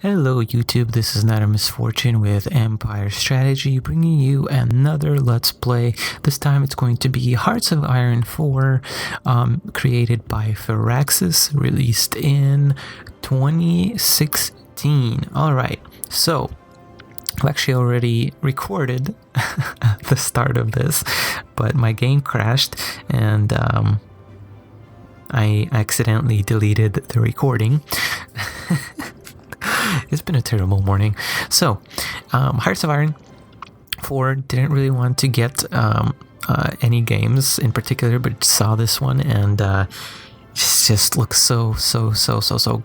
Hello YouTube, this is Not a Misfortune with EmpireStrategy, bringing you another Let's Play. This time it's going to be Hearts of Iron 4, created by Firaxis, released in 2016. Alright, so I've actually already recorded the start of this, but my game crashed and I accidentally deleted the recording. It's been a terrible morning. So, Hearts of Iron 4 didn't really want to get any games in particular, but saw this one and it just looks so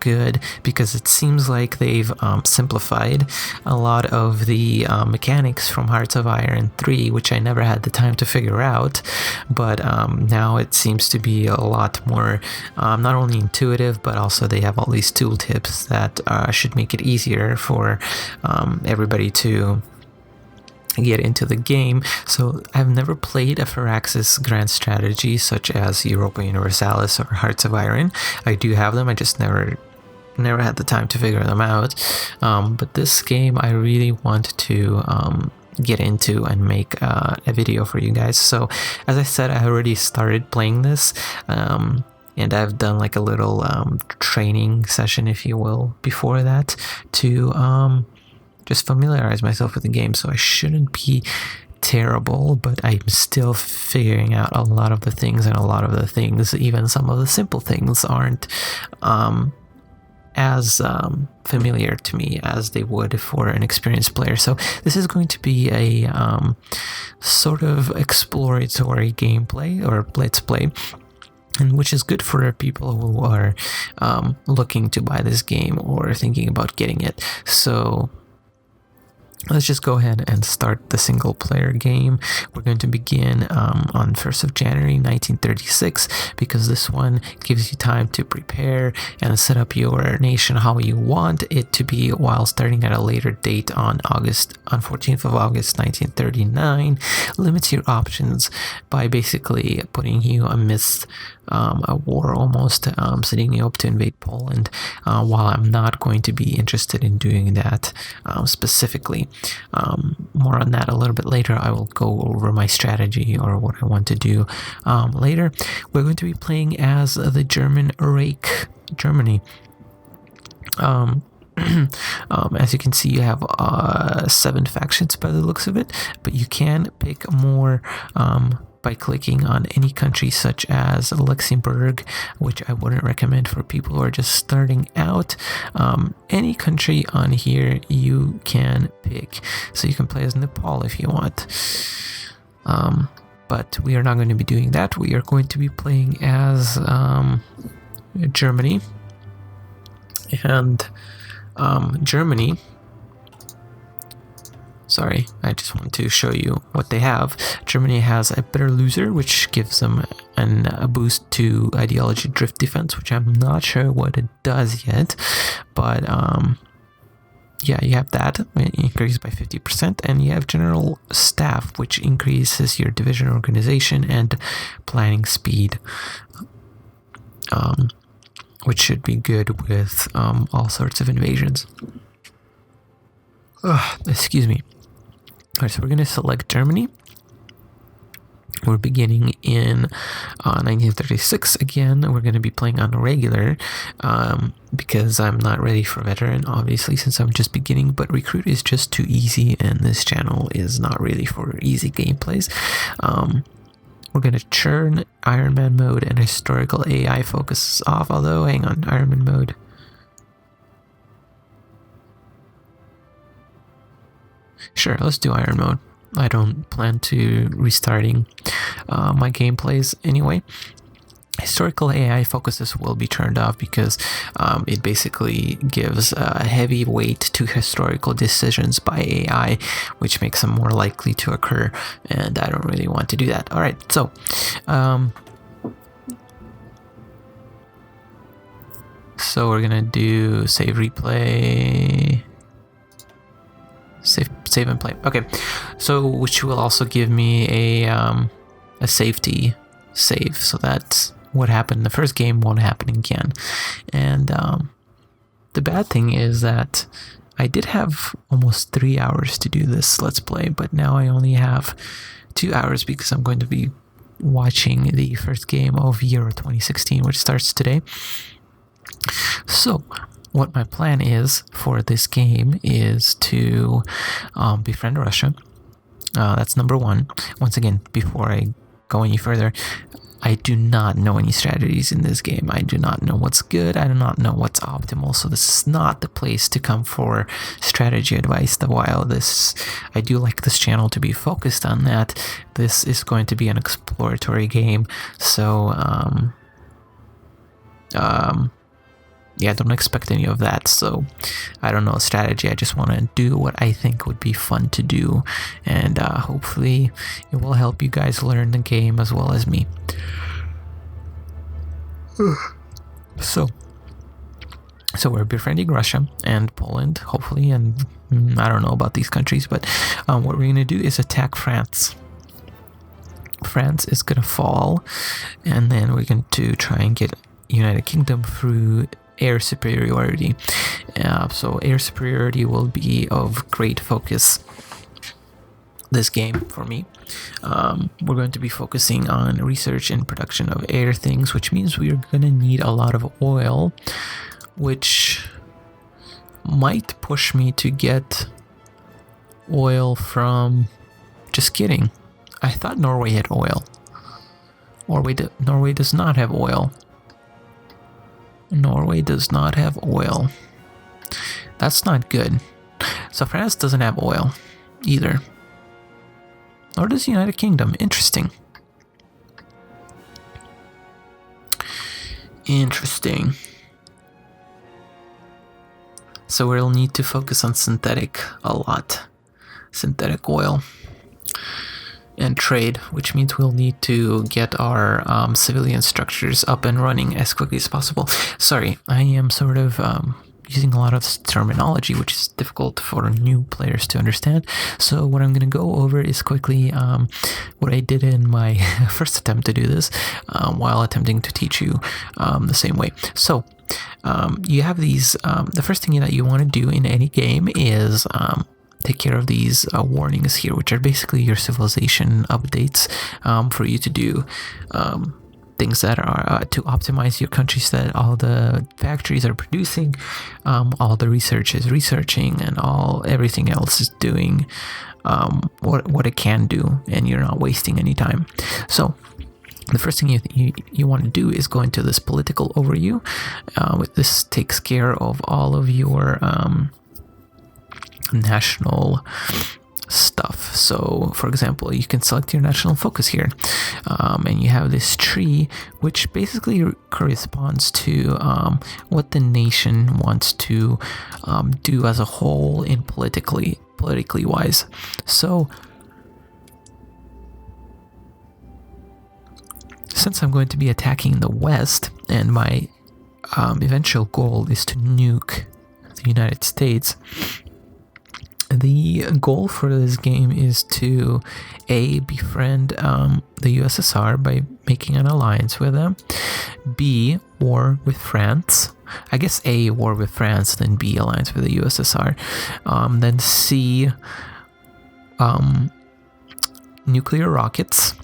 good, because it seems like they've simplified a lot of the mechanics from Hearts of Iron 3, which I never had the time to figure out, but now it seems to be a lot more not only intuitive, but also they have all these tooltips that should make it easier for everybody to get into the game. So I've never played a Firaxis grand strategy such as Europa Universalis or Hearts of Iron. I do have them, I just never had the time to figure them out. But this game I really want to get into and make a video for you guys. So as I said, I already started playing this, and I've done like a little training session, if you will, before that to just familiarize myself with the game, so I shouldn't be terrible, but I'm still figuring out a lot of the things, and a lot of the things, even some of the simple things, aren't as familiar to me as they would for an experienced player. So this is going to be a sort of exploratory gameplay, or let's play, and which is good for people who are looking to buy this game or thinking about getting it. So let's just go ahead and start the single player game. We're going to begin on 1st of January 1936, because this one gives you time to prepare and set up your nation how you want it to be, while starting at a later date on 14th of August 1939 limits your options by basically putting you amidst a war, almost setting you up to invade Poland, while I'm not going to be interested in doing that specifically. More on that a little bit later. I will go over my strategy, or what I want to do later. We're going to be playing as the German Reich, Germany. As you can see, you have 7 factions by the looks of it, but you can pick more by clicking on any country, such as Luxembourg, which I wouldn't recommend for people who are just starting out. Any country on here you can pick, so you can play as Nepal if you want, but we are not going to be doing that. We are going to be playing as Germany, and Germany, sorry, I just want to show you what they have. Germany has a Bitter Loser, which gives them a boost to Ideology Drift Defense, which I'm not sure what it does yet, but yeah, you have that, it increased by 50%, and you have General Staff, which increases your division organization and planning speed, which should be good with all sorts of invasions. Excuse me. Alright, so we're going to select Germany. We're beginning in 1936 again. We're going to be playing on regular, because I'm not ready for veteran, obviously, since I'm just beginning, but recruit is just too easy, and this channel is not really for easy gameplays. We're going to churn Iron Man mode, and historical AI focuses off, although, hang on, Iron Man mode. Sure, let's do Iron mode. I don't plan to restarting my gameplays anyway. Historical AI focuses will be turned off, because it basically gives a heavy weight to historical decisions by AI, which makes them more likely to occur, and I don't really want to do that. Alright, so we're gonna do save replay, save and play. Okay, so which will also give me a safety save, so that what happened in the first game won't happen again. And The bad thing is that I did have almost 3 hours to do this Let's Play, but now I only have 2 hours because I'm going to be watching the first game of Euro 2016, which starts today. So, what my plan is for this game is to befriend Russia. That's number one. Once again, before I go any further, I do not know any strategies in this game. I do not know what's good. I do not know what's optimal. So this is not the place to come for strategy advice. While I do like this channel to be focused on that, this is going to be an exploratory game. So, yeah, don't expect any of that. So I don't know strategy. I just want to do what I think would be fun to do, and hopefully it will help you guys learn the game as well as me. So we're befriending Russia and Poland, hopefully, and I don't know about these countries, but what we're going to do is attack France. France is going to fall, and then we're going to try and get United Kingdom through air superiority. So air superiority will be of great focus this game for me. We're going to be focusing on research and production of air things, which means we're going to need a lot of oil, which might push me to get oil from... Just kidding. I thought Norway had oil. Norway does not have oil. Norway does not have oil. That's not good. So France doesn't have oil either. Nor does the United Kingdom. Interesting. Interesting. So we'll need to focus on synthetic a lot. Synthetic oil. And trade, which means we'll need to get our civilian structures up and running as quickly as possible. Sorry, I am sort of using a lot of terminology, which is difficult for new players to understand. So what I'm going to go over is quickly what I did in my first attempt to do this, while attempting to teach you the same way. So you have these, the first thing that you want to do in any game is take care of these warnings here, which are basically your civilization updates for you to do. Things that are to optimize your countries, that all the factories are producing, all the research is researching, and everything else is doing what it can do, and you're not wasting any time. So the first thing you want to do is go into this political overview. This takes care of all of your national stuff. So for example, you can select your national focus here, and you have this tree which basically corresponds to what the nation wants to do as a whole in politically wise. So since I'm going to be attacking the West, and my eventual goal is to nuke the United States, the goal for this game is to befriend the USSR by making an alliance with them, B, war with France, I guess A, war with France, then B, alliance with the USSR, then C, nuclear rockets.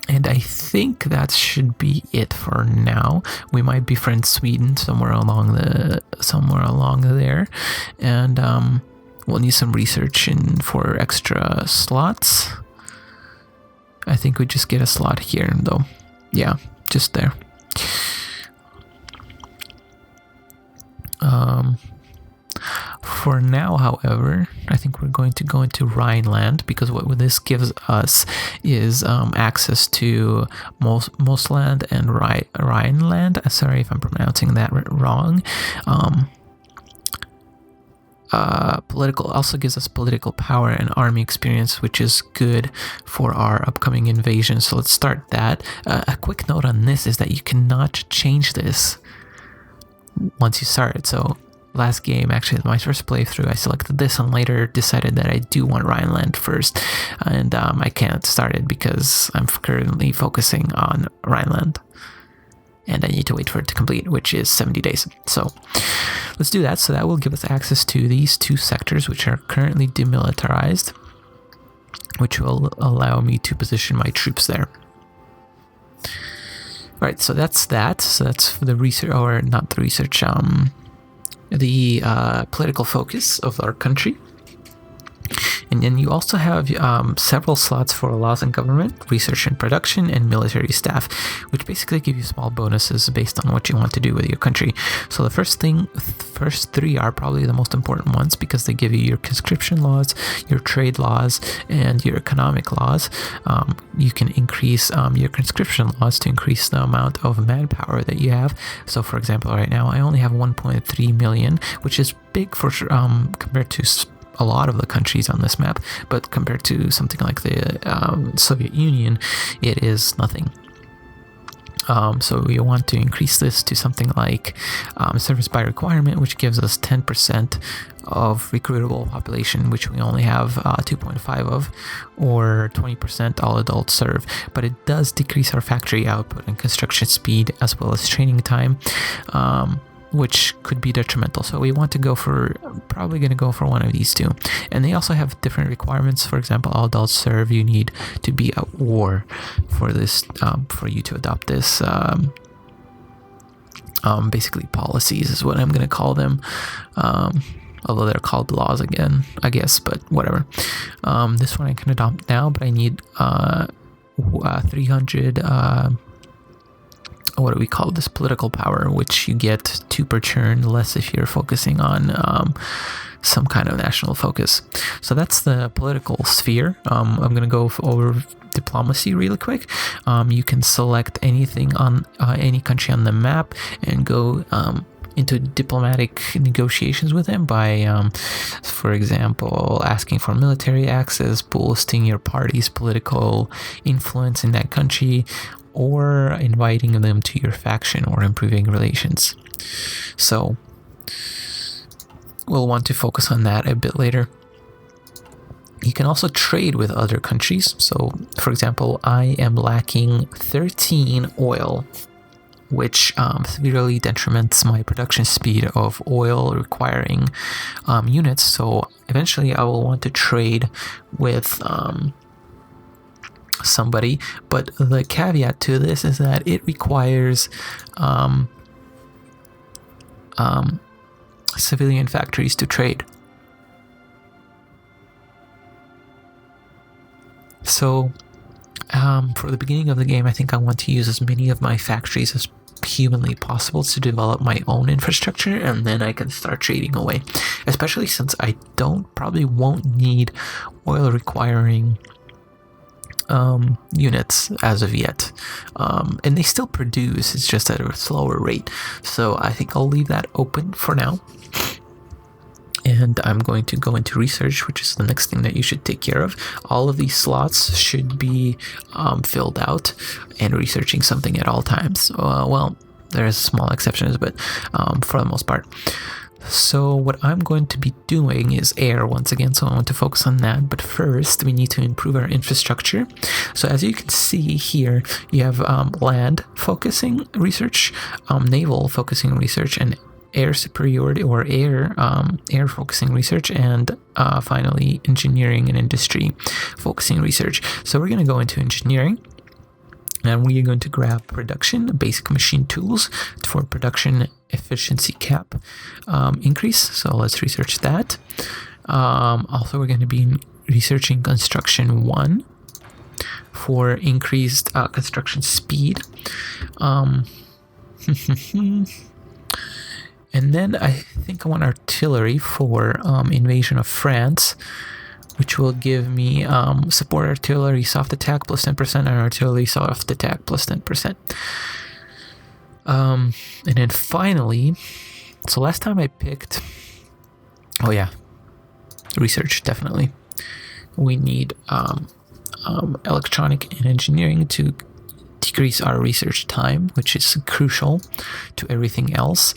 And I think that should be it for now. We might befriend Sweden somewhere along there, and we'll need some research for extra slots. I think we just get a slot here, though. Yeah, just there. For now, however, I think we're going to go into Rhineland, because what this gives us is access to Mosland and Rhineland. Sorry if I'm pronouncing that wrong. Political also gives us political power and army experience, which is good for our upcoming invasion. So let's start that. A quick note on this is that you cannot change this once you start it. So last game, actually my first playthrough, I selected this and later decided that I do want Rhineland first, and I can't start it because I'm currently focusing on Rhineland. and I need to wait for it to complete, which is 70 days. So let's do that. So that will give us access to these 2 sectors, which are currently demilitarized, which will allow me to position my troops there. All right, so that's that. So that's the research, or not the research, the political focus of our country. And then you also have several slots for laws and government, research and production, and military staff, which basically give you small bonuses based on what you want to do with your country. So the first 3 are probably the most important ones because they give you your conscription laws, your trade laws, and your economic laws. You can increase your conscription laws to increase the amount of manpower that you have. So for example, right now I only have 1.3 million, which is big for compared to a lot of the countries on this map, but compared to something like the Soviet Union, it is nothing. So we want to increase this to something like service by requirement, which gives us 10% of recruitable population, which we only have 2.5 of, or 20% all adults serve. But it does decrease our factory output and construction speed, as well as training time, which could be detrimental. So we want to probably going to go for one of these 2. And they also have different requirements. For example, all adults serve, you need to be at war for this, for you to adopt this, basically policies is what I'm going to call them. Although they're called laws again, I guess, but whatever. This one I can adopt now, but I need 300, what do we call this, political power, which you get 2 per turn, less if you're focusing on some kind of national focus. So that's the political sphere. I'm going to go over diplomacy really quick. You can select anything on any country on the map and go into diplomatic negotiations with them by, for example, asking for military access, boosting your party's political influence in that country, or inviting them to your faction, or improving relations. So we'll want to focus on that a bit later. You can also trade with other countries. So for example, I am lacking 13 oil, which severely detriments my production speed of oil requiring units. So eventually I will want to trade with somebody, but the caveat to this is that it requires civilian factories to trade. So for the beginning of the game, I think I want to use as many of my factories as humanly possible to develop my own infrastructure, and then I can start trading away, especially since I probably won't need oil requiring units as of yet, and they still produce, it's just at a slower rate. So I think I'll leave that open for now, and I'm going to go into research, which is the next thing that you should take care of. All of these slots should be filled out and researching something at all times. Well, there's small exceptions, but for the most part. So what I'm going to be doing is air once again, so I want to focus on that. But first, we need to improve our infrastructure. So as you can see here, you have land focusing research, naval focusing research, and air superiority or air focusing research, and finally engineering and industry focusing research. So we're going to go into engineering. And we are going to grab production, basic machine tools for production efficiency cap increase. So let's research that. Also, we're going to be researching construction 1 for increased construction speed. And then I think I want artillery for invasion of France, which will give me support artillery soft attack plus 10% and artillery soft attack plus 10%. And then finally, so last time I picked, oh yeah, research, definitely. We need electronic and engineering to decrease our research time, which is crucial to everything else.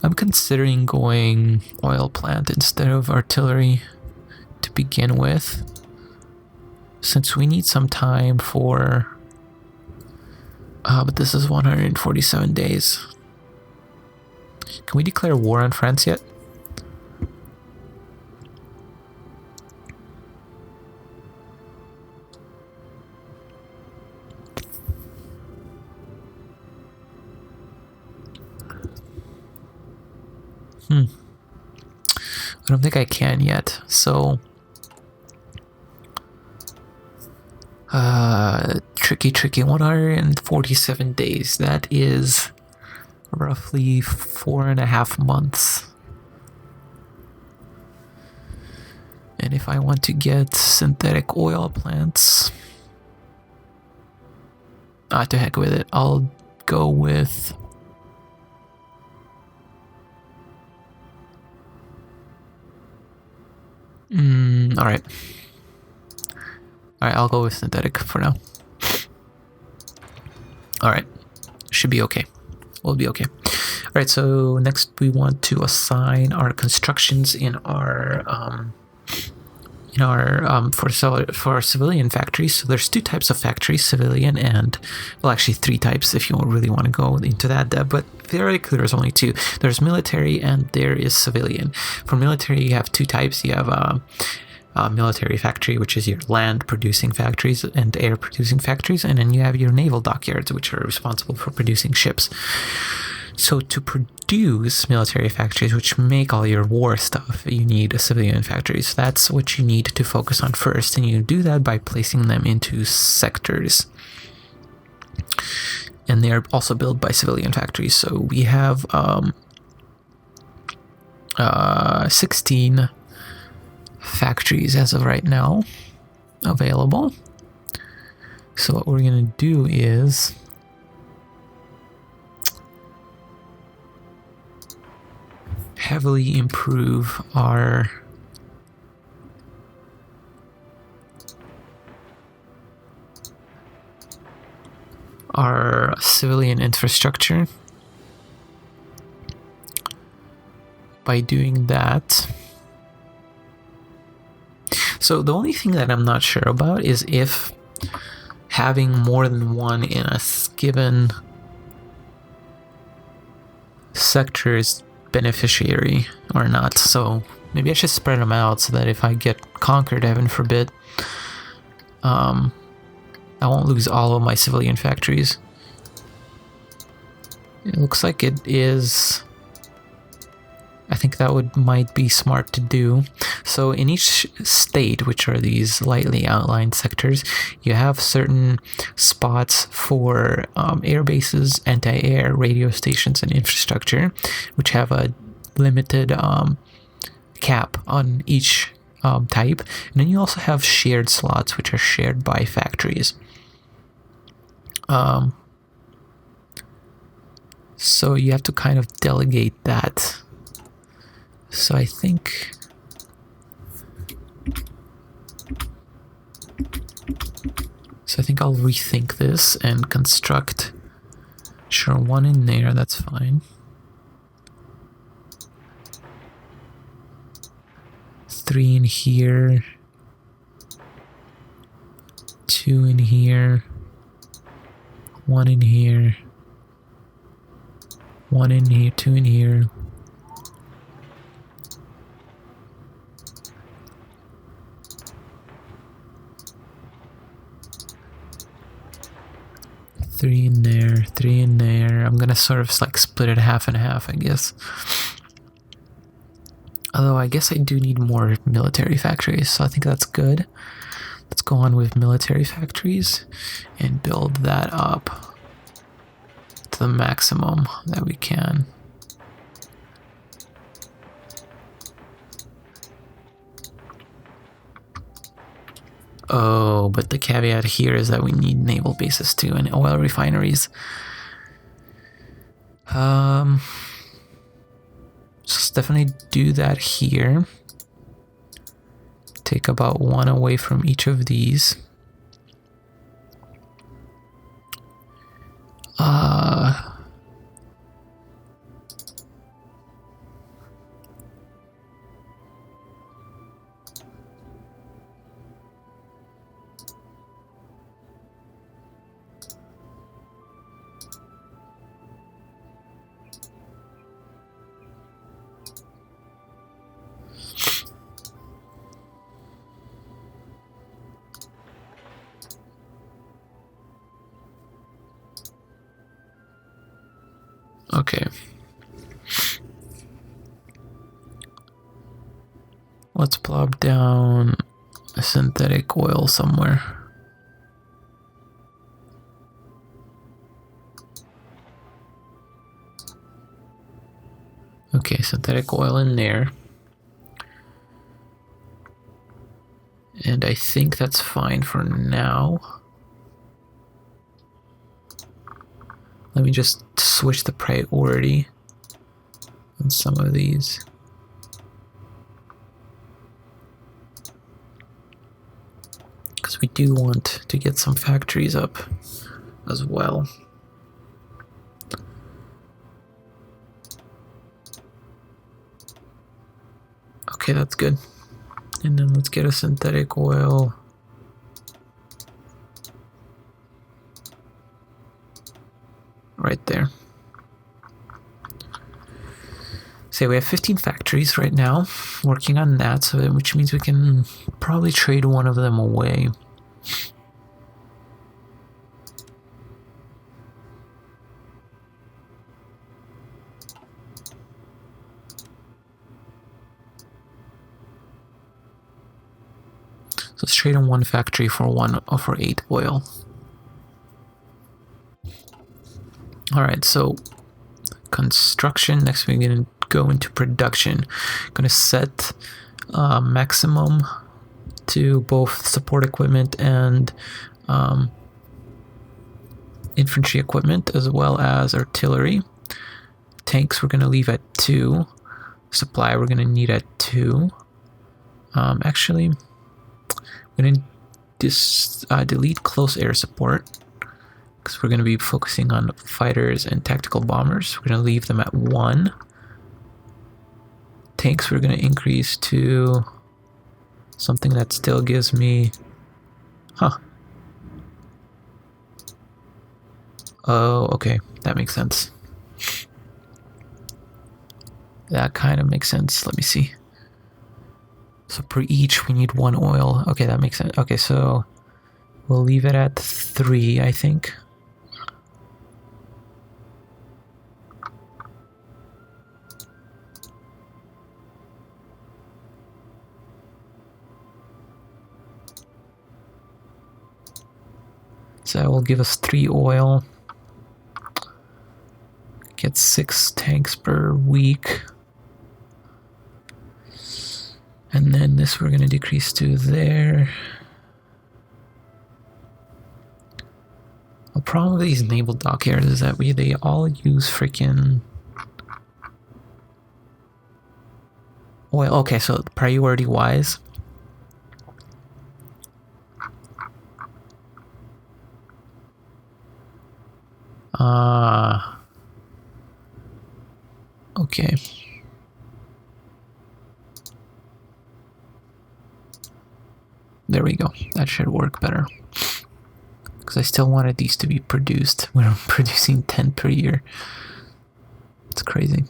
I'm considering going oil plant instead of artillery to begin with. since we need some time for... but this is 147 days. Can we declare war on France yet? I don't think I can yet, so... tricky. 147 days. That is roughly 4.5 months. And if I want to get synthetic oil plants... to heck with it. I'll go with... Alright. Alright, I'll go with synthetic for now. Alright. Should be okay. We'll be okay. Alright, so next we want to assign our constructions in our for civilian factories. So there's 2 types of factories, civilian and, well, actually 3 types if you really want to go into that depth, but theoretically there's only 2. There's military and there is civilian. For military you have 2 types. You have a military factory, which is your land producing factories and air producing factories, and then you have your naval dockyards, which are responsible for producing ships. So to produce military factories, which make all your war stuff, you need a civilian factories. That's what you need to focus on first, and you do that by placing them into sectors. And they are also built by civilian factories. So we have 16 factories as of right now available. So what we're going to do is heavily improve our civilian infrastructure. By doing that, so the only thing that I'm not sure about is if having more than one in a given sector is beneficiary or not. So maybe I should spread them out so that if I get conquered, heaven forbid, I won't lose all of my civilian factories. It looks like it is... I think that might be smart to do. So in each state, which are these lightly outlined sectors, you have certain spots for air bases, anti-air, radio stations, and infrastructure, which have a limited cap on each type. And then you also have shared slots, which are shared by factories. So you have to kind of delegate that. So I think I'll rethink this and construct, sure, 1 in there, that's fine. 3 in here, 2 in here, 1 in here, 1 in here, 2 in here. Three in there, 3 in there. I'm gonna sort of like split it half and half, I guess. Although I guess I do need more military factories, so I think that's good. Let's go on with military factories and build that up to the maximum that we can. Oh, but the caveat here is that we need naval bases too and oil refineries. So let's definitely do that here. Take about 1 away from each of these. Okay. Let's plop down a synthetic oil somewhere. Okay, synthetic oil in there. And I think that's fine for now. Let me just switch the priority on some of these. Because we do want to get some factories up as well. Okay, that's good. And then let's get a synthetic oil. Right there. So we have 15 factories right now working on that, so which means we can probably trade one of them away. So let's trade on one factory for 8 oil. Alright, so construction. Next we're going to go into production. Going to set maximum to both support equipment and infantry equipment, as well as artillery. Tanks we're going to leave at 2. Supply we're going to need at 2. Actually, we're going to delete close air support, because we're going to be focusing on fighters and tactical bombers. We're going to leave them at 1. Tanks we're going to increase to something that still gives me... Oh, okay. That makes sense. That kind of makes sense. Let me see. So per each we need 1 oil. Okay, that makes sense. Okay, so we'll leave it at 3, I think. So that will give us 3 oil. Get 6 tanks per week. And then this we're going to decrease to there. The problem with these naval dockyards is that they all use freaking oil. Okay, so priority wise, okay. There we go. That should work better. Because I still wanted these to be produced. We're producing 10 per year. It's crazy.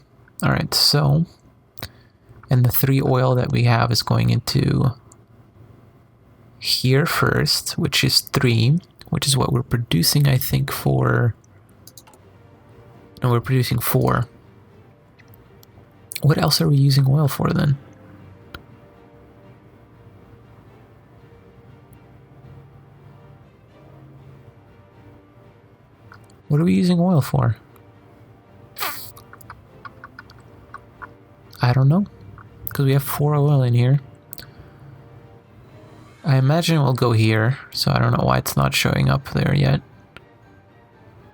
Alright, so... And the 3 oil that we have is going into here first, which is 3, which is what we're producing, I think, for... No, we're producing 4. What else are we using oil for, then? What are we using oil for? I don't know. Because we have 4 oil in here. I imagine we'll go here, so I don't know why it's not showing up there yet.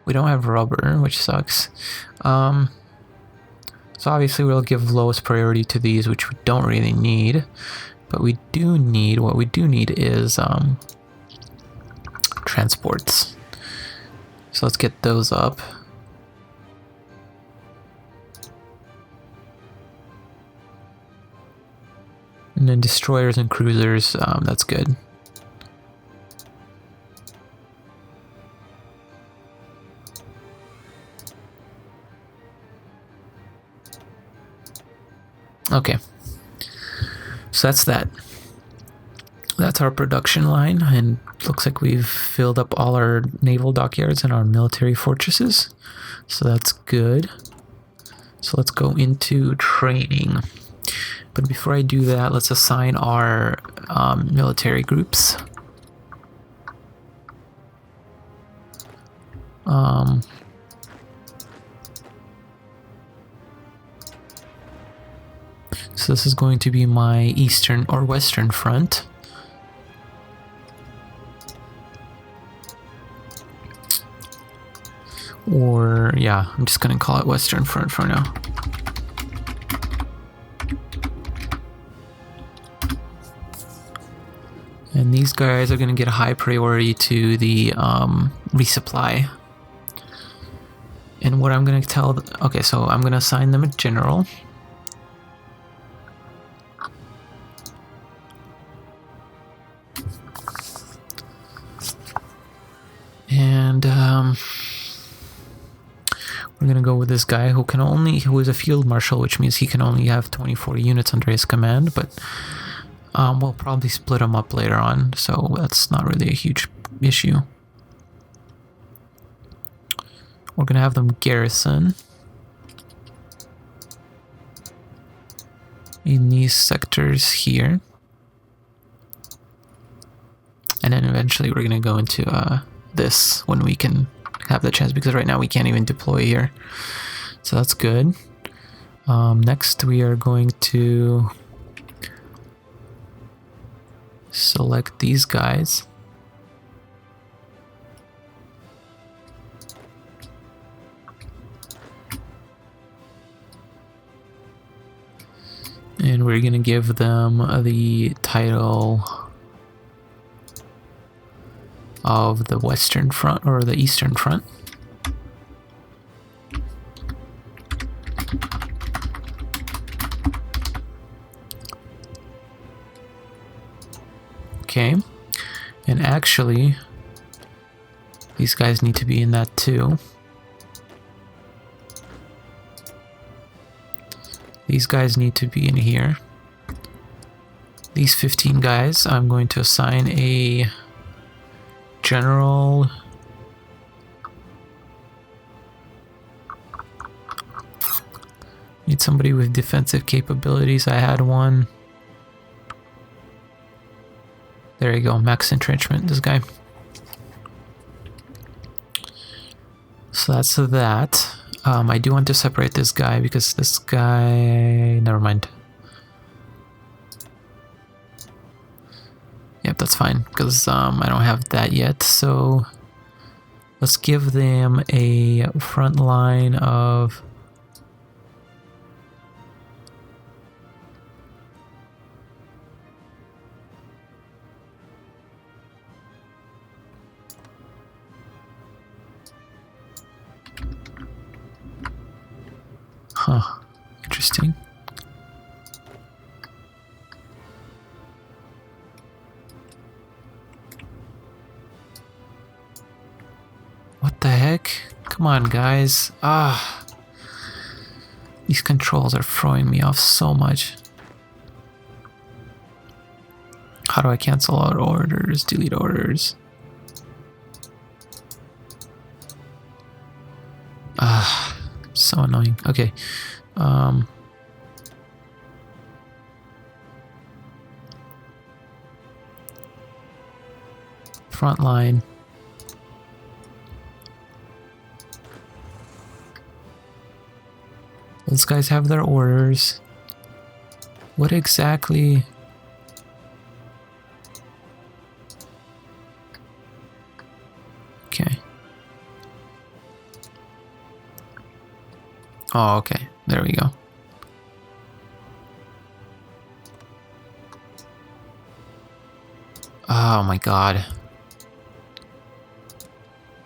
We don't have rubber, which sucks. So obviously we'll give lowest priority to these, which we don't really need. But we do need, what we do need is transports. So let's get those up. And then destroyers and cruisers, that's good. Okay. So that's that. That's our production line, and looks like we've filled up all our naval dockyards and our military fortresses. So that's good. So let's go into training. But before I do that, let's assign our military groups. So this is going to be my eastern or western front. Or, yeah, I'm just going to call it western front for now. And these guys are going to get a high priority to the resupply. And what I'm going to tell... Okay, so I'm going to assign them a general. And we're going to go with this guy who is a field marshal, which means he can only have 24 units under his command, but we'll probably split them up later on, so that's not really a huge issue. We're going to have them garrison in these sectors here. And then eventually we're going to go into this when we can have the chance, because right now we can't even deploy here. So that's good. Next we are going to select these guys. And we're going to give them the title of the Western Front or the Eastern Front. Okay. And actually, these guys need to be in that too. These guys need to be in here. These 15 guys, I'm going to assign a general. Need somebody with defensive capabilities. I had one. There you go, max entrenchment, this guy. So that's that. I do want to separate this guy because this guy... Never mind. Yep, that's fine, because I don't have that yet. So let's give them a front line of... Huh, interesting. What the heck? Come on, guys. Ah, these controls are throwing me off so much. How do I cancel out orders? Delete orders. Ah. So annoying. Okay. Front line. Those guys have their orders. What exactly? Okay. Oh, okay. There we go. Oh my god.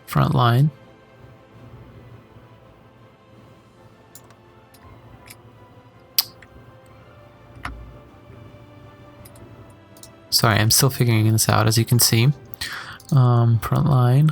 Front line. Sorry, I'm still figuring this out, as you can see. Front line.